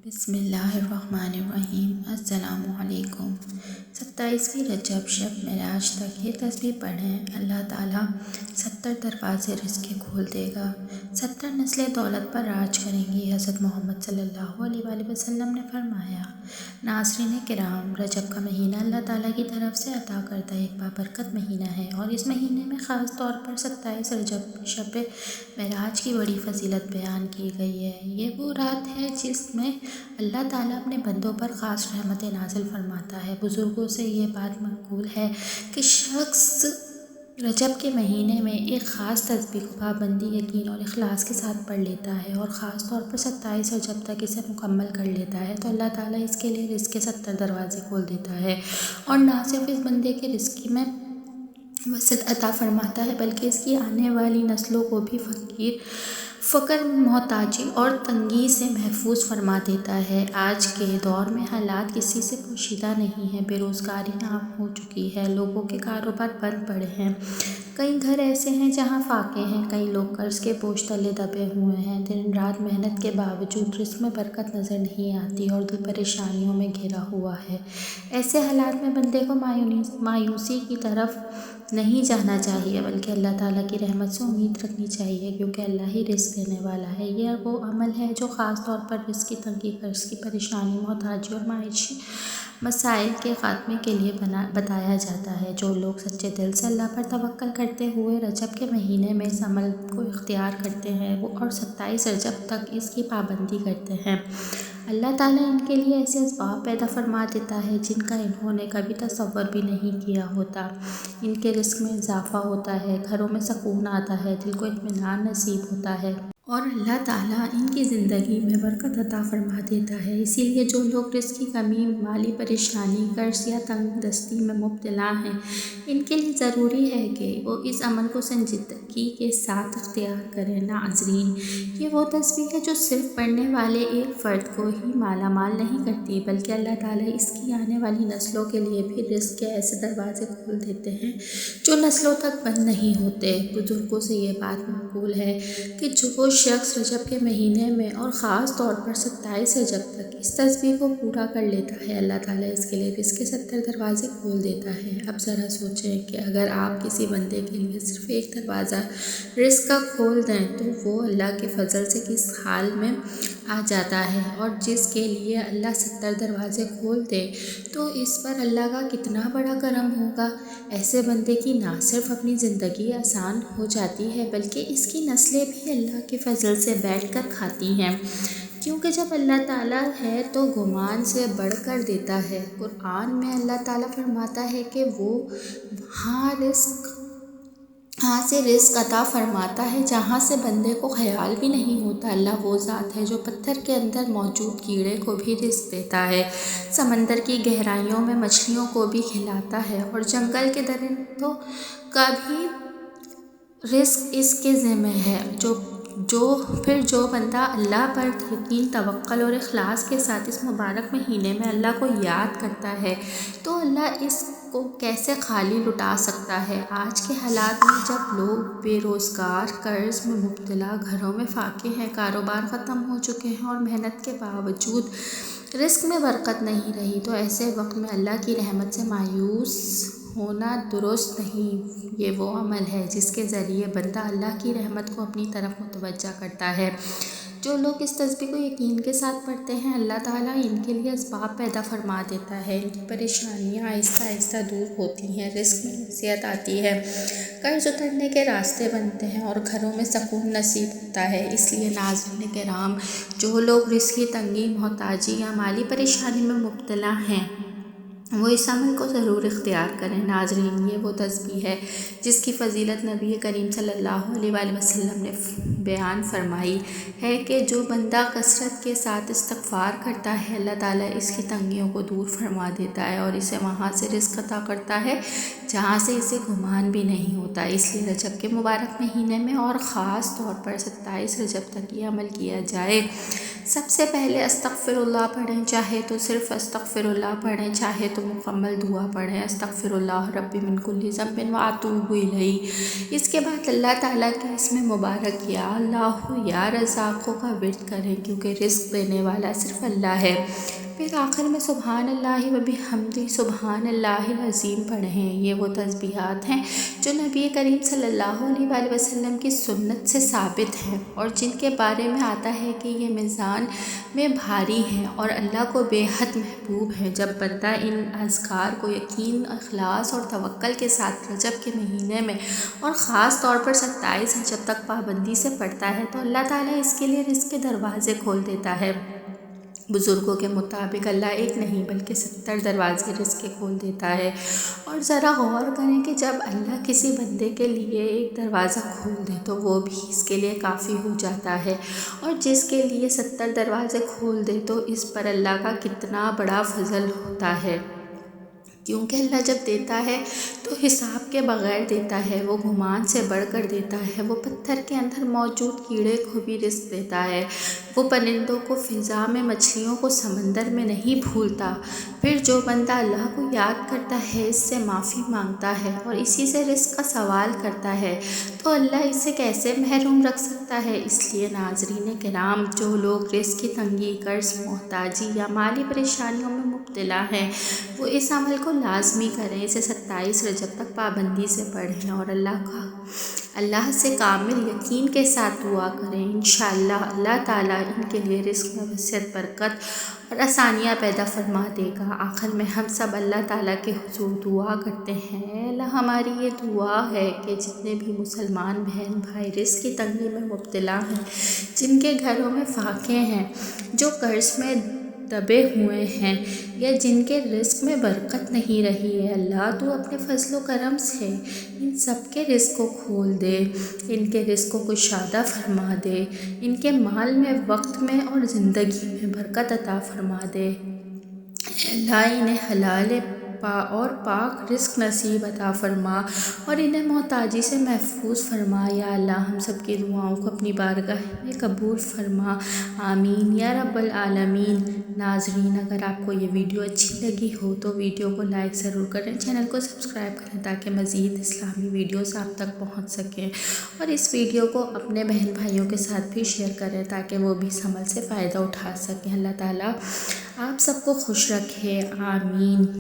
بسم اللہ الرحمن الرحیم۔ السلام علیکم۔ 27ویں رجب شب معراج تک یہ تسبیح پڑھیں، اللہ تعالیٰ 70 دروازے رزق کے کھول دے گا، 70 نسلیں دولت پر راج کریں گی۔ حضرت محمد صلی اللہ علیہ وآلہ وسلم نے فرمایا، ناظرین کرام، رجب کا مہینہ اللہ تعالیٰ کی طرف سے عطا کردہ ایک بابرکت مہینہ ہے، اور اس مہینے میں خاص طور پر 27 رجب شب معراج کی بڑی فضیلت بیان کی گئی ہے۔ یہ وہ رات ہے جس میں اللہ تعالیٰ اپنے بندوں پر خاص رحمت نازل فرماتا ہے۔ بزرگوں سے یہ بات منقول ہے کہ شخص رجب کے مہینے میں ایک خاص تسبیح کو پابندی، یقین اور اخلاص کے ساتھ پڑھ لیتا ہے اور خاص طور پر 27 رجب تک اسے مکمل کر لیتا ہے تو اللہ تعالیٰ اس کے لیے رزق کے 70 دروازے کھول دیتا ہے، اور نہ صرف اس بندے کے رزق میں وسعت عطا فرماتا ہے بلکہ اس کی آنے والی نسلوں کو بھی فقر، محتاجی اور تنگی سے محفوظ فرما دیتا ہے۔ آج کے دور میں حالات کسی سے پوشیدہ نہیں ہیں، بے روزگاری عام ہو چکی ہے، لوگوں کے کاروبار بند پڑے ہیں، کئی گھر ایسے ہیں جہاں فاقے ہیں، کئی لوگ قرض کے بوجھ تلے دبے ہوئے ہیں، دن رات محنت کے باوجود رزق میں برکت نظر نہیں آتی اور دل پریشانیوں میں گھرا ہوا ہے۔ ایسے حالات میں بندے کو مایوسی کی طرف نہیں جانا چاہیے بلکہ اللہ تعالیٰ کی رحمت سے امید رکھنی چاہیے، کیونکہ اللہ ہی رزق دینے والا ہے۔ یہ وہ عمل ہے جو خاص طور پر رزق کی تنگی، قرض کی پریشانی، محتاجی اور معاشی مسائل کے خاتمے کے لیے بتایا جاتا ہے۔ جو لوگ سچے دل سے اللہ پر توکل کرتے ہوئے رجب کے مہینے میں اس عمل کو اختیار کرتے ہیں اور 27 رجب تک اس کی پابندی کرتے ہیں، اللہ تعالیٰ ان کے لیے ایسے اسباب پیدا فرما دیتا ہے جن کا انہوں نے کبھی تصور بھی نہیں کیا ہوتا۔ ان کے رزق میں اضافہ ہوتا ہے، گھروں میں سکون آتا ہے، دل کو اطمینان نصیب ہوتا ہے، اور اللہ تعالیٰ ان کی زندگی میں برکت عطا فرما دیتا ہے۔ اسی لیے جو لوگ رزق کی کمی، مالی پریشانی، قرض یا تنگ دستی میں مبتلا ہیں، ان کے لیے ضروری ہے کہ وہ اس عمل کو سنجیدگی کے ساتھ اختیار کریں۔ ناظرین، یہ وہ تسبیح ہے جو صرف پڑھنے والے ایک فرد کو ہی مالا مال نہیں کرتی بلکہ اللہ تعالیٰ اس کی آنے والی نسلوں کے لیے بھی رزق کے ایسے دروازے کھول دیتے ہیں جو نسلوں تک بند نہیں ہوتے۔ بزرگوں سے یہ بات منقول ہے کہ جو شخص رجب کے مہینے میں اور خاص طور پر 27 رجب تک اس تسبیح کو پورا کر لیتا ہے، اللہ تعالیٰ اس کے لیے رزق کے 70 دروازے کھول دیتا ہے۔ اب ذرا سوچیں کہ اگر آپ کسی بندے کے لیے صرف ایک دروازہ رزق کا کھول دیں تو وہ اللہ کے فضل سے کس حال میں آ جاتا ہے، اور جس کے لیے اللہ 70 دروازے کھول دے تو اس پر اللہ کا کتنا بڑا کرم ہوگا۔ ایسے بندے کی نہ صرف اپنی زندگی آسان ہو جاتی ہے بلکہ اس کی نسلیں بھی اللہ کے فضل سے بیٹھ کر کھاتی ہیں، کیونکہ جب اللہ تعالیٰ ہے تو گمان سے بڑھ کر دیتا ہے۔ قرآن میں اللہ تعالیٰ فرماتا ہے کہ وہ وہاں سے رزق عطا فرماتا ہے جہاں سے بندے کو خیال بھی نہیں ہوتا۔ اللہ وہ ذات ہے جو پتھر کے اندر موجود کیڑے کو بھی رزق دیتا ہے، سمندر کی گہرائیوں میں مچھلیوں کو بھی کھلاتا ہے، اور جنگل کے درندوں کا بھی رزق اس کے ذمہ ہے۔ جو بندہ اللہ پر یقین، توکل اور اخلاص کے ساتھ اس مبارک مہینے میں اللہ کو یاد کرتا ہے تو اللہ اس کو کیسے خالی لٹا سکتا ہے۔ آج کے حالات میں جب لوگ بے روزگار، قرض میں مبتلا، گھروں میں فاقے ہیں، کاروبار ختم ہو چکے ہیں اور محنت کے باوجود رزق میں برکت نہیں رہی، تو ایسے وقت میں اللہ کی رحمت سے مایوس ہونا درست نہیں۔ یہ وہ عمل ہے جس کے ذریعے بندہ اللہ کی رحمت کو اپنی طرف متوجہ کرتا ہے۔ جو لوگ اس تسبیح کو یقین کے ساتھ پڑھتے ہیں، اللہ تعالیٰ ان کے لیے اسباب پیدا فرما دیتا ہے، ان کی پریشانیاں آہستہ آہستہ دور ہوتی ہیں، رزق میں وسعت آتی ہے، قرض اترنے کے راستے بنتے ہیں اور گھروں میں سکون نصیب ہوتا ہے۔ اس لیے ناظرین کرام، جو لوگ رزق کی تنگی، محتاجی یا مالی پریشانی میں مبتلا ہیں، وہ اس عمل کو ضرور اختیار کریں۔ ناظرین، یہ وہ تسبیح ہے جس کی فضیلت نبی کریم صلی اللہ علیہ وآلہ وسلم نے بیان فرمائی ہے کہ جو بندہ کثرت کے ساتھ استغفار کرتا ہے، اللہ تعالیٰ اس کی تنگیوں کو دور فرما دیتا ہے اور اسے وہاں سے رزق عطا کرتا ہے جہاں سے اسے گمان بھی نہیں ہوتا۔ اس لیے رجب کے مبارک مہینے میں اور خاص طور پر 27 رجب تک یہ عمل کیا جائے۔ سب سے پہلے استغفر اللہ پڑھیں، چاہے تو صرف استغفر اللہ پڑھیں، چاہے تو مکمل دعا پڑھیں، استغفر اللہ ربی من کل ذنب واتوب الیہ۔ اس کے بعد اللہ تعالیٰ کے اسم مبارک یا اللہ یا رزاق کا ورد کریں، کیونکہ رزق دینے والا صرف اللہ ہے۔ پھر آخر میں سبحان اللہ و بحمدہ سبحان اللہ العظیم پڑھیں۔ یہ وہ تسبیحات ہیں جو نبی کریم صلی اللہ علیہ وآلہ وسلم کی سنت سے ثابت ہیں، اور جن کے بارے میں آتا ہے کہ یہ میزان میں بھاری ہیں اور اللہ کو بے حد محبوب ہیں۔ جب بندہ ان اذکار کو یقین، اخلاص اور توکل کے ساتھ رجب کے مہینے میں اور خاص طور پر 27 رجب تک پابندی سے پڑھتا ہے تو اللہ تعالیٰ اس کے لیے رزق کے دروازے کھول دیتا ہے۔ بزرگوں کے مطابق اللہ ایک نہیں بلکہ 70 دروازے رزق کے کھول دیتا ہے۔ اور ذرا غور کریں کہ جب اللہ کسی بندے کے لیے ایک دروازہ کھول دے تو وہ بھی اس کے لیے کافی ہو جاتا ہے، اور جس کے لیے 70 دروازے کھول دے تو اس پر اللہ کا کتنا بڑا فضل ہوتا ہے، کیونکہ اللہ جب دیتا ہے تو حساب کے بغیر دیتا ہے، وہ گمان سے بڑھ کر دیتا ہے، وہ پتھر کے اندر موجود کیڑے کو بھی رزق دیتا ہے، وہ پرندوں کو فضا میں، مچھلیوں کو سمندر میں نہیں بھولتا۔ پھر جو بندہ اللہ کو یاد کرتا ہے، اس سے معافی مانگتا ہے اور اسی سے رزق کا سوال کرتا ہے تو اللہ اسے کیسے محروم رکھ سکتا ہے۔ اس لیے ناظرین کرام، جو لوگ رزق کی تنگی، قرض، محتاجی یا مالی پریشانیوں میں مبتلا ہیں وہ اس عمل کو لازمی کریں، اسے 27 رجب تک پابندی سے پڑھیں اور اللہ سے کامل یقین کے ساتھ دعا کریں۔ انشاءاللہ اللہ تعالیٰ ان کے لیے رزق میں وسعت، برکت اور آسانیاں پیدا فرما دے گا۔ آخر میں ہم سب اللہ تعالیٰ کے حضور دعا کرتے ہیں، اے اللہ ہماری یہ دعا ہے کہ جتنے بھی مسلمان بہن بھائی رزق کی تنگی میں مبتلا ہیں، جن کے گھروں میں فاقے ہیں، جو قرض میں دبے ہوئے ہیں یا جن کے رزق میں برکت نہیں رہی ہے، اللہ تو اپنے فضل و کرم سے ان سب کے رزق کو کھول دے، ان کے رزق کو کشادہ فرما دے، ان کے مال میں، وقت میں اور زندگی میں برکت عطا فرما دے۔ اے اللہ انہیں حلال اور پاک رزق نصیب عطا فرما اور انہیں محتاجی سے محفوظ فرما۔ یا اللہ ہم سب کی دعاؤں کو اپنی بارگاہ میں قبول فرما، آمین یا رب العالمین۔ ناظرین، اگر آپ کو یہ ویڈیو اچھی لگی ہو تو ویڈیو کو لائک ضرور کریں، چینل کو سبسکرائب کریں تاکہ مزید اسلامی ویڈیوز آپ تک پہنچ سکیں، اور اس ویڈیو کو اپنے بہن بھائیوں کے ساتھ بھی شیئر کریں تاکہ وہ بھی اس عمل سے فائدہ اٹھا سکیں۔ اللہ تعالیٰ آپ سب کو خوش رکھے، آمین۔